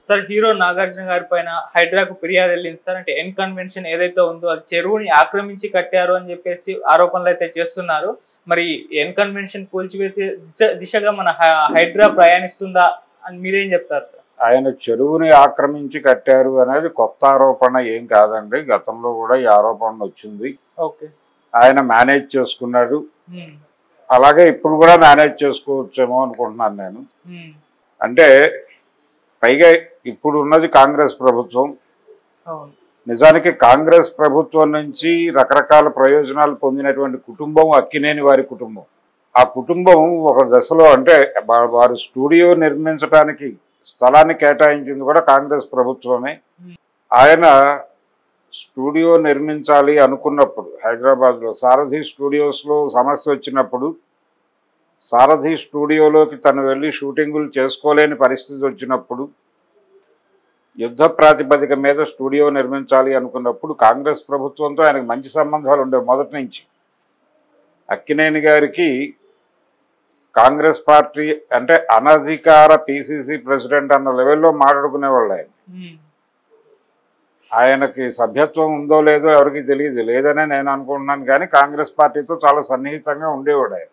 Sir hero Nagarjuna గారి పైన హైడ్రాకు ఫిర్యాదు వెళ్ళింది సార్. అంటే ఎన్ కన్వెన్షన్ ఏదైతే ఉందో అది చెరువుని ఆక్రమించి కట్టారు అని చెప్పేసి ఆరోపణలు అయితే చేస్తున్నారు. మరి ఎన్ కన్వెన్షన్ కూల్చివేసే దిశగా మన హైడ్రా ప్రయాణిస్తుందా అని మీరేం చెప్తారు సార్? ఆయన చెరువుని ఆక్రమించి కట్టారు అనేది కొత్త ఆరోపణ ఏం కాదండి. గతంలో కూడా ఈ ఆరోపణ వచ్చింది. ఓకే, ఆయన మేనేజ్ చేసుకున్నాడు. అలాగే ఇప్పుడు కూడా మేనేజ్ చేసుకోవచ్చేమో అనుకుంటున్నాను నేను. అంటే పైగా ఇప్పుడు ఉన్నది కాంగ్రెస్ ప్రభుత్వం. నిజానికి కాంగ్రెస్ ప్రభుత్వం నుంచి రకరకాల ప్రయోజనాలు పొందినటువంటి కుటుంబం అక్కినేని వారి కుటుంబం. ఆ కుటుంబం ఒక దశలో అంటే వారు స్టూడియో నిర్మించడానికి స్థలాన్ని కేటాయించింది కూడా కాంగ్రెస్ ప్రభుత్వమే. ఆయన స్టూడియో నిర్మించాలి అనుకున్నప్పుడు హైదరాబాద్లో సారథి స్టూడియోస్లో సమస్య వచ్చినప్పుడు సారథి స్టూడియోలోకి తను వెళ్ళి షూటింగులు చేసుకోలేని పరిస్థితి వచ్చినప్పుడు యుద్ధ ప్రాతిపదిక మీద స్టూడియో నిర్మించాలి అనుకున్నప్పుడు కాంగ్రెస్ ప్రభుత్వంతో ఆయనకు మంచి సంబంధాలు ఉండేవి మొదటి నుంచి. అక్కినేని గారికి కాంగ్రెస్ పార్టీ అంటే అనధికార పిసిసి ప్రెసిడెంట్ అన్న లెవెల్లో మాట్లాడుకునేవాళ్ళు. ఆయనకి సభ్యత్వం ఉందో లేదో ఎవరికి తెలియదు, లేదనే నేను అనుకుంటున్నాను. కానీ కాంగ్రెస్ పార్టీతో చాలా సన్నిహితంగా ఉండేవాడు ఆయన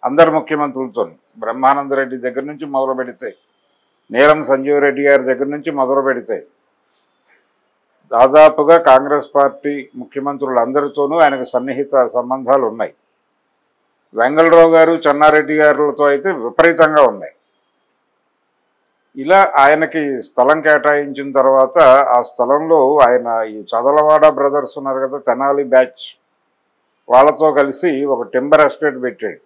అందరు ముఖ్యమంత్రులతో. బ్రహ్మానంద రెడ్డి దగ్గర నుంచి మొదలు పెడితే, నీలం సంజీవ్ రెడ్డి గారి దగ్గర నుంచి మొదలు పెడితే దాదాపుగా కాంగ్రెస్ పార్టీ ముఖ్యమంత్రులందరితోనూ ఆయనకు సన్నిహిత సంబంధాలు ఉన్నాయి. వెంగళరావు గారు, చెన్నారెడ్డి గారులతో అయితే విపరీతంగా ఉన్నాయి. ఇలా ఆయనకి స్థలం కేటాయించిన తర్వాత ఆ స్థలంలో ఆయన ఈ చదలవాడ బ్రదర్స్ ఉన్నారు కదా, తెనాలి బ్యాచ్, వాళ్ళతో కలిసి ఒక టింబర్ ఎస్టేట్ పెట్టాడు.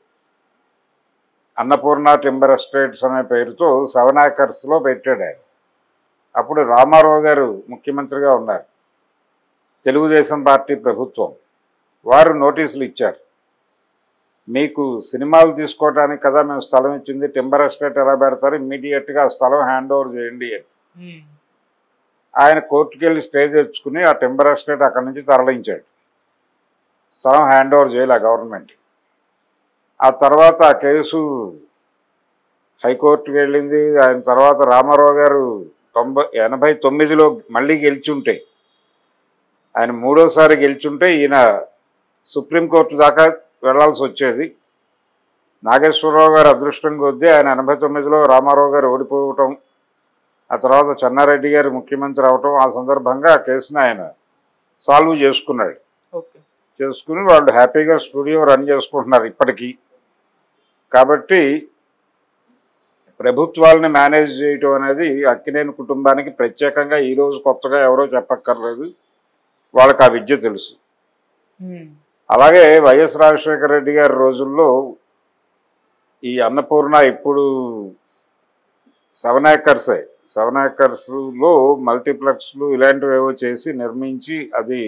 అన్నపూర్ణ టింబర్ ఎస్టేట్స్ అనే పేరుతో 7 acres పెట్టాడు ఆయన. అప్పుడు రామారావు గారు ముఖ్యమంత్రిగా ఉన్నారు, తెలుగుదేశం పార్టీ ప్రభుత్వం. వారు నోటీసులు ఇచ్చారు, మీకు సినిమాలు తీసుకోవడానికి కదా మేము స్థలం ఇచ్చింది, టింబర్ ఎస్టేట్ ఎలా పెడతారు, ఇమ్మీడియట్గా ఆ స్థలం హ్యాండ్ ఓవర్ చేయండి అని. ఆయన కోర్టుకు వెళ్ళి స్టే తెచ్చుకుని ఆ టింబర్ ఎస్టేట్ అక్కడి నుంచి తరలించాడు. స్థలం హ్యాండ్ ఓవర్ చేయలే గవర్నమెంట్. ఆ తర్వాత ఆ కేసు హైకోర్టుకు వెళ్ళింది. ఆయన తర్వాత రామారావు గారు 89లో మళ్ళీ గెలిచుంటే, ఆయన 3వసారి గెలిచుంటే ఈయన సుప్రీంకోర్టు దాకా వెళ్లాల్సి వచ్చేది. నాగేశ్వరరావు గారు అదృష్టం కొద్దీ ఆయన 89లో రామారావు గారు ఓడిపోవటం, ఆ తర్వాత చెన్నారెడ్డి గారు ముఖ్యమంత్రి అవటం, ఆ సందర్భంగా ఆ కేసుని ఆయన సాల్వ్ చేసుకున్నాడు. చేసుకుని వాళ్ళు హ్యాపీగా స్టూడియో రన్ చేసుకుంటున్నారు ఇప్పటికీ. కాబట్టి ప్రభుత్వాలని మేనేజ్ చేయటం అనేది అక్కినేని కుటుంబానికి ప్రత్యేకంగా ఈరోజు కొత్తగా ఎవరో చెప్పక్కర్లేదు, వాళ్ళకి ఆ విద్య తెలుసు. అలాగే వైఎస్ రాజశేఖర రెడ్డి గారి రోజుల్లో ఈ అన్నపూర్ణ ఇప్పుడు 7 acresలో మల్టీప్లెక్స్లు ఇలాంటివి ఏవో చేసి నిర్మించి, అది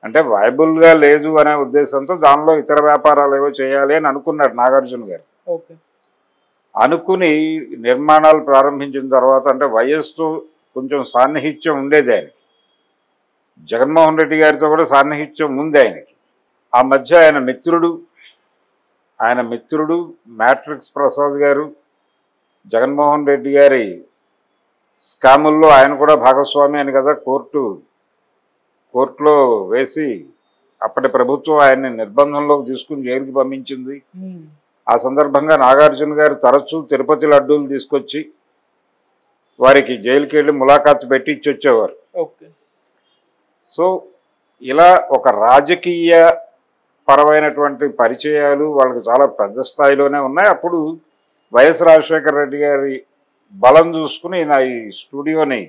అంటే వైబుల్గా లేదు అనే ఉద్దేశంతో దానిలో ఇతర వ్యాపారాలు ఏవో చేయాలి అని అనుకున్నాడు నాగార్జున గారు. అనుకుని నిర్మాణాలు ప్రారంభించిన తర్వాత అంటే వైఎస్తో కొంచెం సాన్నిహిత్యం ఉండేది ఆయనకి, జగన్మోహన్ రెడ్డి గారితో కూడా సాన్నిహిత్యం ఉంది ఆయనకి. ఆ మధ్య ఆయన మిత్రుడు మ్యాట్రిక్స్ ప్రసాద్ గారు జగన్మోహన్ రెడ్డి గారి స్కాముల్లో ఆయన కూడా భాగస్వామి అని కదా కోర్టులో వేసి అప్పటి ప్రభుత్వం ఆయన్ని నిర్బంధంలోకి తీసుకుని జైలుకి పంపించింది. ఆ సందర్భంగా నాగార్జున గారు తరచూ తిరుపతి లడ్డూలు తీసుకొచ్చి వారికి జైలుకి వెళ్ళి ములాఖాతు పెట్టి ఇచ్చి వచ్చేవారు. సో ఇలా ఒక రాజకీయ పరమైనటువంటి పరిచయాలు వాళ్ళకి చాలా పెద్ద స్థాయిలోనే ఉన్నాయి. అప్పుడు వైఎస్ రాజశేఖర రెడ్డి గారి బలం చూసుకుని నా ఈ స్టూడియోని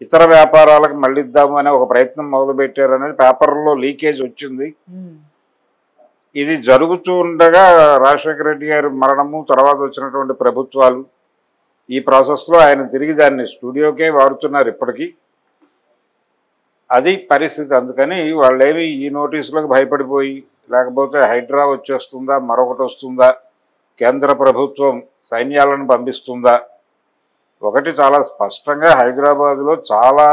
ఇతర వ్యాపారాలకు మళ్ళిద్దాము అనే ఒక ప్రయత్నం మొదలుపెట్టారు అనేది పేపర్లో లీకేజ్ వచ్చింది. ఇది జరుగుతూ ఉండగా రాజశేఖర రెడ్డి గారి మరణము, తర్వాత వచ్చినటువంటి ప్రభుత్వాలు, ఈ ప్రాసెస్లో ఆయన తిరిగి దాన్ని స్టూడియోకే వాడుతున్నారు ఇప్పటికీ. అది పరిస్థితి. అందుకని వాళ్ళేమి ఈ నోటీసులకు భయపడిపోయి, లేకపోతే హైడ్రా వచ్చేస్తుందా, మరొకటి వస్తుందా, కేంద్ర ప్రభుత్వం సైన్యాలను పంపిస్తుందా, ఒకటి చాలా స్పష్టంగా హైదరాబాద్లో చాలా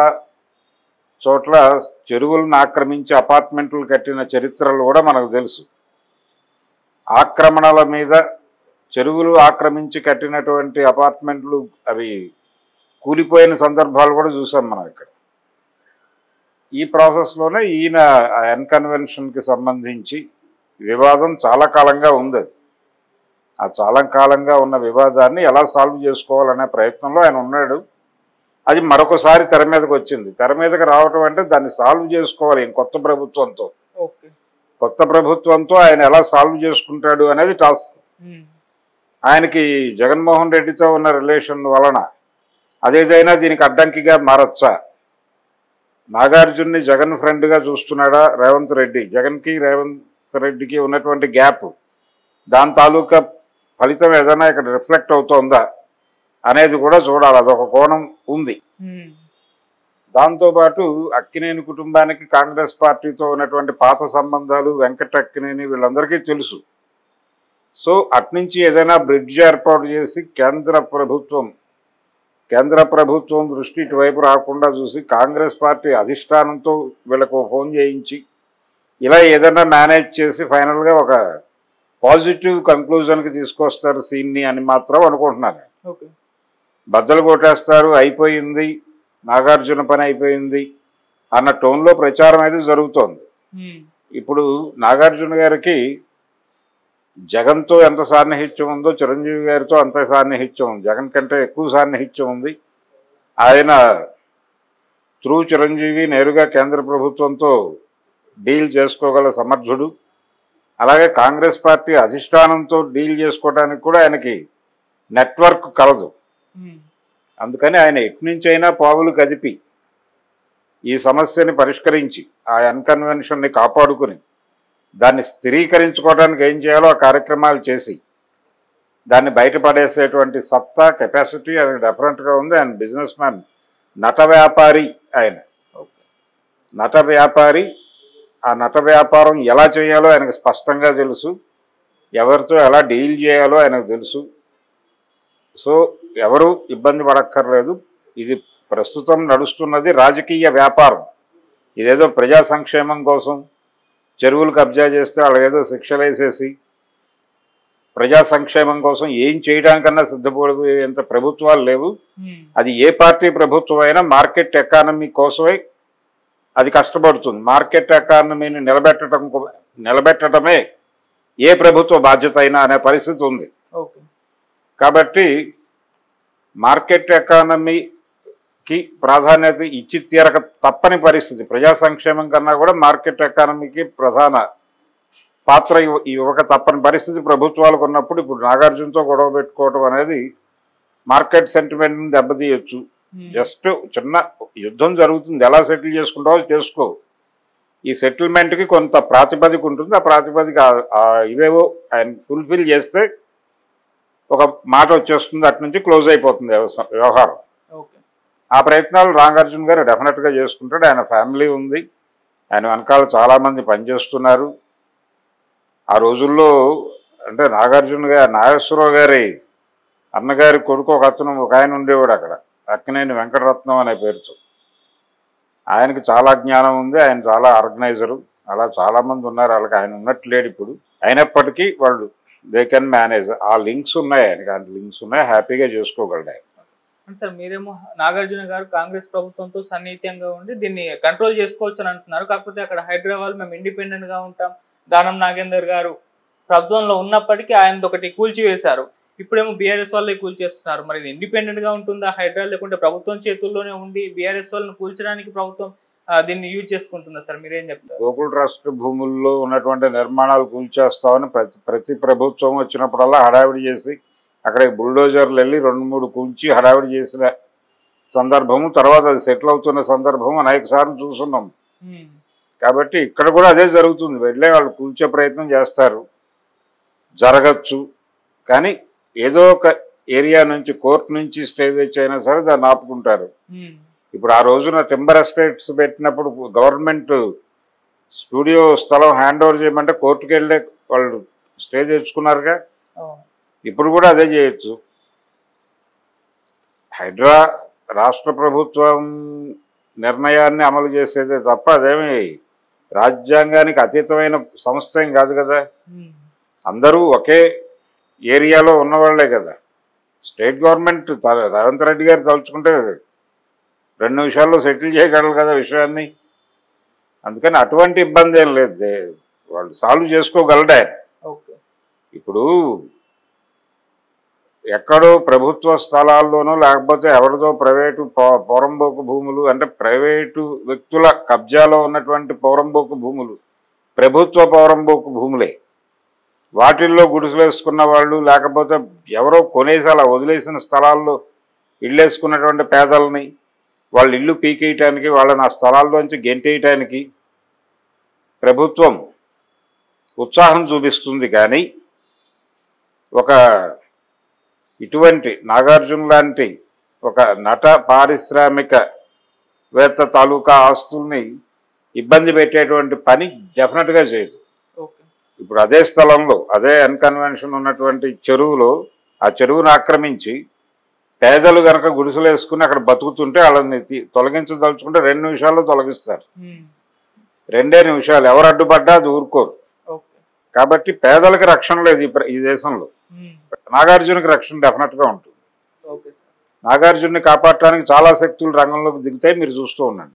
చోట్ల చెరువులను ఆక్రమించి అపార్ట్మెంట్లు కట్టిన చరిత్రలు కూడా మనకు తెలుసు. ఆక్రమణల మీద చెరువులు ఆక్రమించి కట్టినటువంటి అపార్ట్మెంట్లు అవి కూలిపోయిన సందర్భాలు కూడా చూసాం మనం ఇక్కడ. ఈ ప్రాసెస్లోనే ఈయన ఎన్కన్వెన్షన్కి సంబంధించి వివాదం చాలా కాలంగా ఉంది. అది ఆ చాలా కాలంగా ఉన్న వివాదాన్ని ఎలా సాల్వ్ చేసుకోవాలనే ప్రయత్నంలో ఆయన ఉన్నాడు. అది మరొకసారి తెర మీదకి వచ్చింది. తెర మీదకి రావటం అంటే దాన్ని సాల్వ్ చేసుకోవాలి కొత్త ప్రభుత్వంతో. కొత్త ప్రభుత్వంతో ఆయన ఎలా సాల్వ్ చేసుకుంటాడు అనేది టాస్క్. ఆయనకి జగన్మోహన్ రెడ్డితో ఉన్న రిలేషన్ వలన అదేదైనా దీనికి అడ్డంకిగా మారచ్చా? నాగార్జున్ని జగన్ ఫ్రెండ్గా చూస్తున్నాడా రేవంత్ రెడ్డి? జగన్కి రేవంత్ రెడ్డికి ఉన్నటువంటి గ్యాప్, దాని తాలూకా ఫలితం ఏదైనా ఇక్కడ రిఫ్లెక్ట్ అవుతోందా అనేది కూడా చూడాలి. అదొక కోణం ఉంది. దాంతోపాటు అక్కినేని కుటుంబానికి కాంగ్రెస్ పార్టీతో ఉన్నటువంటి పాత సంబంధాలు వెంకట అక్కినేని వీళ్ళందరికీ తెలుసు. సో అట్నుంచి ఏదైనా బ్రిడ్జ్ ఏర్పాటు చేసి కేంద్ర ప్రభుత్వం దృష్టి ఇటువైపు రాకుండా చూసి కాంగ్రెస్ పార్టీ అధిష్టానంతో వీళ్ళకు ఫోన్ చేయించి ఇలా ఏదైనా మేనేజ్ చేసి ఫైనల్గా ఒక పాజిటివ్ కంక్లూజన్కి తీసుకొస్తారు సీన్ని అని మాత్రం అనుకుంటున్నాను. బద్దలు కొట్టేస్తారు, అయిపోయింది, నాగార్జున పని అయిపోయింది అన్న టోన్లో ప్రచారం అయితే జరుగుతోంది. ఇప్పుడు నాగార్జున గారికి జగన్తో ఎంత సాన్నిహిత్యం ఉందో చిరంజీవి గారితో అంత సాన్నిహిత్యం ఉంది. జగన్ కంటే ఎక్కువ సాన్నిహిత్యం ఉంది. ఆయన త్రూ చిరంజీవి నేరుగా కేంద్ర ప్రభుత్వంతో డీల్ చేసుకోగల సమర్థుడు. అలాగే కాంగ్రెస్ పార్టీ అధిష్టానంతో డీల్ చేసుకోవడానికి కూడా ఆయనకి నెట్వర్క్ కలదు. అందుకని ఆయన ఎట్నుంచైనా పావులు కదిపి ఈ సమస్యని పరిష్కరించి ఆ అన్కన్వెన్షన్ని కాపాడుకుని దాన్ని స్థిరీకరించుకోవడానికి ఏం చేయాలో ఆ కార్యక్రమాలు చేసి దాన్ని బయటపడేసేటువంటి సత్తా కెపాసిటీ ఆయన డెఫరెంట్గా ఉంది. ఆయన బిజినెస్ మ్యాన్, నట వ్యాపారి. ఆయన నట వ్యాపారి. ఆ నట వ్యాపారం ఎలా చేయాలో ఆయనకు స్పష్టంగా తెలుసు. ఎవరితో ఎలా డీల్ చేయాలో ఆయనకు తెలుసు. సో ఎవరు ఇబ్బంది పడక్కర్లేదు. ఇది ప్రస్తుతం నడుస్తున్నది రాజకీయ వ్యాపారం. ఇదేదో ప్రజా సంక్షేమం కోసం చెరువులు కబ్జా చేస్తే వాళ్ళేదో శిక్షలు వేసేసి ప్రజా సంక్షేమం కోసం ఏం చేయడానికన్నా సిద్ధపడిపోయేంత ప్రభుత్వాలు లేవు. అది ఏ పార్టీ ప్రభుత్వం అయినా మార్కెట్ ఎకానమీ కోసమే అది కష్టపడుతుంది. మార్కెట్ ఎకానమీని నిలబెట్టడమే ఏ ప్రభుత్వ బాధ్యత అయినా అనే పరిస్థితి ఉంది. కాబట్టి మార్కెట్ ఎకానమీకి ప్రాధాన్యత ఇచ్చి తీరక తప్పని పరిస్థితి. ప్రజా సంక్షేమం కన్నా కూడా మార్కెట్ ఎకానమీకి ప్రధాన పాత్ర ఇవ్వక తప్పని పరిస్థితి ప్రభుత్వాలకు ఉన్నప్పుడు ఇప్పుడు నాగార్జునతో గొడవ పెట్టుకోవడం అనేది మార్కెట్ సెంటిమెంట్ని దెబ్బతీయచ్చు. జస్ట్ చిన్న యుద్ధం జరుగుతుంది, ఎలా సెటిల్ చేసుకుంటావో చేసుకో. ఈ సెటిల్మెంట్కి కొంత ప్రాతిపదిక ఉంటుంది. ఆ ప్రాతిపదిక ఇవేవో ఆయన ఫుల్ఫిల్ చేస్తే ఒక మాట వచ్చేస్తుంది, అటు నుంచి క్లోజ్ అయిపోతుంది వ్యవహారం. ఆ ప్రయత్నాలు నాగార్జున గారు డెఫినెట్గా చేసుకుంటాడు. ఆయన ఫ్యామిలీ ఉంది, ఆయన వెనకాల చాలామంది పనిచేస్తున్నారు. ఆ రోజుల్లో అంటే నాగేశ్వరరావు గారి అన్నగారి కొడుకు ఒక ఆయన ఉండేవాడు అక్కడ, అక్కినేని వెంకటరత్నం అనే పేరుతో. ఆయనకి చాలా జ్ఞానం ఉంది, ఆయన చాలా ఆర్గనైజరు. అలా చాలామంది ఉన్నారు. వాళ్ళకి ఆయన ఉన్నట్టు లేడు ఇప్పుడు. అయినప్పటికీ వాళ్ళు దే కెన్ మేనేజ్. ఆ లింక్స్ ఉన్నాయి ఆయనకి, ఆ లింక్స్ ఉన్నాయి, హ్యాపీగా చేసుకోగలడు ఆయన. సార్ మీరేమో నాగార్జున గారు కాంగ్రెస్ ప్రభుత్వంతో సన్నిహితంగా ఉండి దీన్ని కంట్రోల్ చేసుకోవచ్చు అని అంటున్నారు. కాకపోతే అక్కడ హైదరాబాద్ మేము ఇండిపెండెంట్ గా ఉంటాం, దానం నాగేందర్ గారు ప్రభుత్వంలో ఉన్నప్పటికీ ఆయన ఒకటి కూల్చివేశారు. ఇప్పుడేమో బీఆర్ఎస్ వాళ్ళే కూల్చేస్తున్నారు. మరి ఇది ఇండిపెండెంట్ గా ఉంటుందా హైదరాబాద్, లేకుంటే ప్రభుత్వం చేతుల్లోనే ఉండి బీఆర్ఎస్ వాళ్ళని కూల్చడానికి ప్రభుత్వం దీన్ని యూజ్ చేసుకుంటుందా సార్? మీరేం చెప్తారు? గోకుల్ ట్రస్ట్ భూముల్లో ఉన్నటువంటి నిర్మాణాలు కూల్చేస్తామని ప్రతి ప్రభుత్వం వచ్చినప్పుడల్లా హడావిడి చేసి అక్కడికి బుల్డోజర్లు వెళ్ళి 2-3 కూల్చి హడావిడి చేసిన సందర్భము, తర్వాత అది సెటిల్ అవుతున్న సందర్భం అనేక సార్లు చూస్తున్నాం. కాబట్టి ఇక్కడ కూడా అదే జరుగుతుంది. వెళ్ళే వాళ్ళు కూల్చే ప్రయత్నం చేస్తారు, జరగచ్చు. కానీ ఏదో ఒక ఏరియా నుంచి, కోర్టు నుంచి స్టే తెచ్చైనా సరే దాన్ని ఆపుకుంటారు. ఇప్పుడు ఆ రోజున టింబర్ ఎస్టేట్స్ పెట్టినప్పుడు గవర్నమెంట్ స్టూడియో స్థలం హ్యాండ్ ఓవర్ చేయమంటే కోర్టుకు వెళ్ళే వాళ్ళు స్టే తెచ్చుకున్నారుగా. ఇప్పుడు కూడా అదే చేయొచ్చు. రాష్ట్ర ప్రభుత్వం నిర్ణయాన్ని అమలు చేసేదే తప్ప అదేమి రాజ్యాంగానికి అతీతమైన సంస్థ ఏం కాదు కదా. అందరూ ఒకే ఏరియాలో ఉన్నవాళ్లే కదా. స్టేట్ గవర్నమెంట్ రేవంత్ రెడ్డి గారు తలుచుకుంటే 2 నిమిషాల్లో సెటిల్ చేయగలరు కదా విషయాన్ని. అందుకని అటువంటి ఇబ్బంది ఏం లేదు, వాళ్ళు సాల్వ్ చేసుకోగలడే. ఓకే. ఇప్పుడు ఎక్కడో ప్రభుత్వ స్థలాల్లోనో లేకపోతే ఎవరిదో ప్రైవేటు పోరంబోకు భూములు, అంటే ప్రైవేటు వ్యక్తుల కబ్జాలో ఉన్నటువంటి పోరంబోకు భూములు ప్రభుత్వ పోరంబోకు భూములే. వాటిల్లో గుడిసెలు వేసుకున్న వాళ్ళు, లేకపోతే ఎవరో కొనేసి అలా వదిలేసిన స్థలాల్లో ఇళ్ళు వేసుకున్నటువంటి పేదలని వాళ్ళ ఇల్లు పీకేయటానికి, వాళ్ళని ఆ స్థలాల్లోంచి గెంటేయటానికి ప్రభుత్వం ఉత్సాహం చూపిస్తుంది. కానీ ఒక ఇటువంటి నాగార్జున లాంటి ఒక నట పారిశ్రామికవేత్త తాలూకా ఆస్తుల్ని ఇబ్బంది పెట్టేటువంటి పని డెఫినెట్గా చేయదు. ఇప్పుడు అదే స్థలంలో అదే అన్కన్వెన్షన్ ఉన్నటువంటి చెరువులో ఆ చెరువును ఆక్రమించి పేదలు కనుక గుడిసెలు వేసుకుని అక్కడ బతుకుతుంటే వాళ్ళని తొలగించదలుచుకుంటే 2 నిమిషాల్లో తొలగిస్తారు. 2 నిమిషాలు. ఎవరు అడ్డుపడ్డా అది ఊరుకోరు. కాబట్టి పేదలకు రక్షణ లేదు ఈ దేశంలో. నాగార్జునకి రక్షణ డెఫినెట్గా ఉంటుంది. నాగార్జున్ని కాపాడటానికి చాలా శక్తులు రంగంలోకి దిగుతాయి, మీరు చూస్తూ ఉండండి.